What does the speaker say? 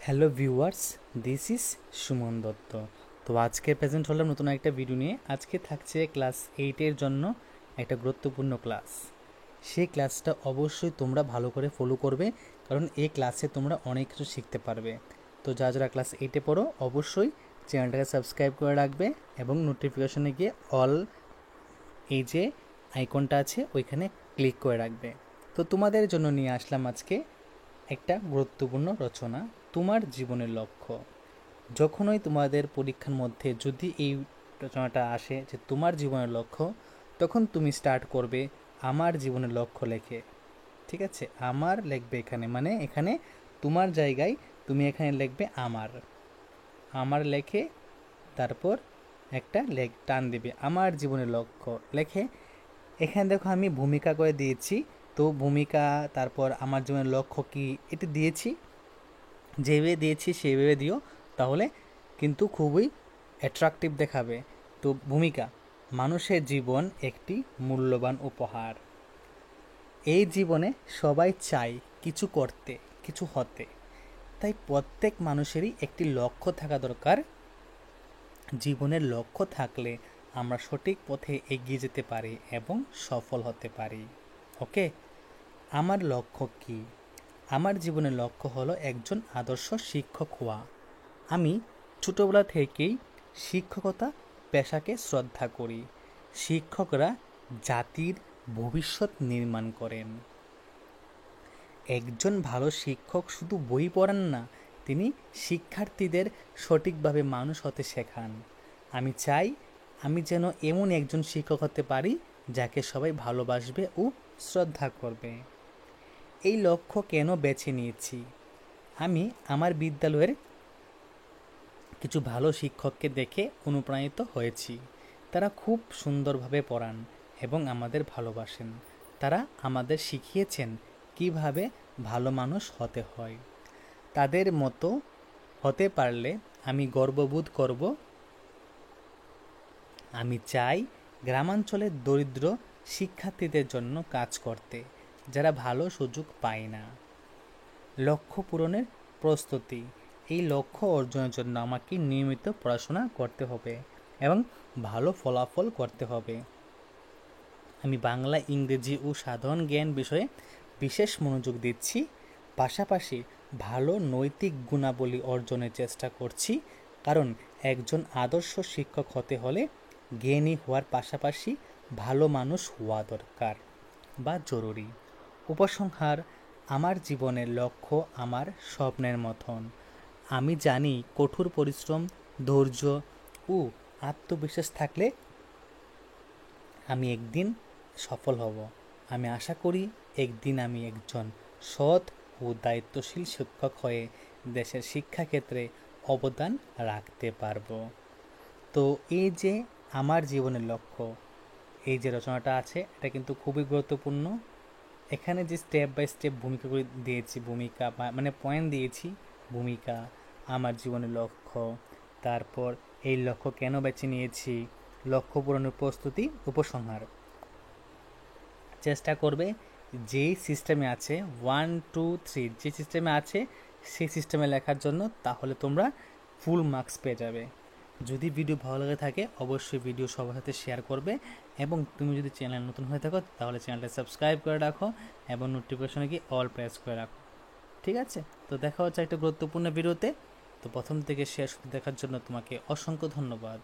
Hello viewers, this is Suman Dutta. তো আজকে present হলাম নতুন একটা ভিডিও নিয়ে। আজকে থাকছে ক্লাস 8-এর জন্য একটা গুরুত্বপূর্ণ ক্লাস। সেই ক্লাসটা অবশ্যই তোমরা ভালো করে ফলো করবে, কারণ এই ক্লাসে তোমরা অনেক কিছু শিখতে পারবে। তো যারা যারা ক্লাস 8-এ পড়ো অবশ্যই চ্যানেলটাকে সাবস্ক্রাইব করে রাখবে এবং নোটিফিকেশনে গিয়ে অল এই যে আইকনটা আছে ওইখানে ক্লিক করে রাখবে। তো তোমাদের জন্য নিয়ে আসলাম আজকে একটা গুরুত্বপূর্ণ রচনা, তোমার জীবনের লক্ষ্য। যখনই তোমাদের পরীক্ষার মধ্যে যদি এই রচনাটা আসে যে তোমার জীবনের লক্ষ্য, তখন তুমি স্টার্ট করবে আমার জীবনের লক্ষ্য লেখে। ঠিক আছে, আমার লিখবে এখানে, মানে এখানে তোমার জায়গায় তুমি এখানে লিখবে আমার। আমার লেখে তারপর একটা টান দিবে আমার জীবনের লক্ষ্য লেখে। এখানে দেখো আমি ভূমিকা করে দিয়েছি। তো ভূমিকা তারপর আমার জীবনের লক্ষ্য কি এটা দিয়েছি, যেভাবে দিয়েছি সেইভাবে দিও, তাহলে কিন্তু খুবই অ্যাট্রাকটিভ দেখাবে। তো ভূমিকা: মানুষের জীবন একটি মূল্যবান উপহার। এই জীবনে সবাই চায় কিছু করতে, কিছু হতে, তাই প্রত্যেক মানুষেরই একটি লক্ষ্য থাকা দরকার। জীবনের লক্ষ্য থাকলে আমরা সঠিক পথে এগিয়ে যেতে পারি এবং সফল হতে পারি। ওকে, আমার লক্ষ্য কি? আমার জীবনের লক্ষ্য হলো একজন আদর্শ শিক্ষক হওয়া। আমি ছোটবেলা থেকেই শিক্ষকতা পেশাকে শ্রদ্ধা করি। শিক্ষকরা জাতির ভবিষ্যৎ নির্মাণ করেন। একজন ভালো শিক্ষক শুধু বই পড়ান না, তিনি শিক্ষার্থীদের সঠিকভাবে মানুষ হতে শেখান। আমি চাই আমি যেন এমন একজন শিক্ষক হতে পারি যাকে সবাই ভালোবাসবে ও শ্রদ্ধা করবে। এই লক্ষ্য কেন বেছে নিয়েছি? আমি আমার বিদ্যালয়ের কিছু ভালো শিক্ষককে দেখে অনুপ্রাণিত হয়েছি। তারা খুব সুন্দরভাবে পড়ান এবং আমাদের ভালোবাসেন। তারা আমাদের শিখিয়েছেন কিভাবে ভালো মানুষ হতে হয়। তাদের মতো হতে পারলে আমি গর্ববোধ করব। আমি চাই গ্রামাঞ্চলের দরিদ্র শিক্ষার্থীদের জন্য কাজ করতে, যারা ভালো সুযোগ পায় না। লক্ষ্য পূরণের প্রস্তুতি: এই লক্ষ্য অর্জনের জন্য আমাকে নিয়মিত পড়াশোনা করতে হবে এবং ভালো ফলাফল করতে হবে। আমি বাংলা, ইংরেজি ও সাধারণ জ্ঞান বিষয়ে বিশেষ মনোযোগ দিচ্ছি। পাশাপাশি ভালো নৈতিক গুণাবলী অর্জনের চেষ্টা করছি, কারণ একজন আদর্শ শিক্ষক হতে হলে জ্ঞানী হওয়ার পাশাপাশি ভালো মানুষ হওয়া দরকার বা জরুরি। উপসংহার: আমার জীবনের লক্ষ্য আমার স্বপ্নের মতন। আমি জানি কঠোর পরিশ্রম, ধৈর্য ও আত্মবিশ্বাস থাকলে আমি একদিন সফল হব। আমি আশা করি একদিন আমি একজন সৎ ও দায়িত্বশীল শিক্ষক হয়ে দেশের শিক্ষাক্ষেত্রে অবদান রাখতে পারব। তো এই যে আমার জীবনের লক্ষ্য, এই যে রচনাটা আছে, এটা কিন্তু খুবই গুরুত্বপূর্ণ। এখানে যে স্টেপ বাই স্টেপ ভূমিকাগুলি দিয়েছি, ভূমিকা মানে পয়েন্ট দিয়েছি: ভূমিকা, আমার জীবনের লক্ষ্য, তারপর এই লক্ষ্য কেন বেছে নিয়েছি, লক্ষ্য পূরণের প্রস্তুতি, উপসংহার। চেষ্টা করবে যেই সিস্টেমে আছে 1, 2, 3 যে সিস্টেমে আছে সেই সিস্টেমে লেখার জন্য, তাহলে তোমরা ফুল মার্কস পেয়ে যাবে। যদি ভিডিও ভালো লাগে থাকে অবশ্যই ভিডিও সবার সাথে শেয়ার করবে, এবং তুমি যদি চ্যানেল নতুন হয়ে থাকো তাহলে চ্যানেলটা সাবস্ক্রাইব করে রাখো এবং নোটিফিকেশনে গিয়ে অল প্রেস করে রাখো। ঠিক আছে, তো দেখা হচ্ছে একটা গুরুত্বপূর্ণ ভিডিওতে। তো প্রথম থেকে শেষ দেখার জন্য তোমাকে অসংখ্য ধন্যবাদ।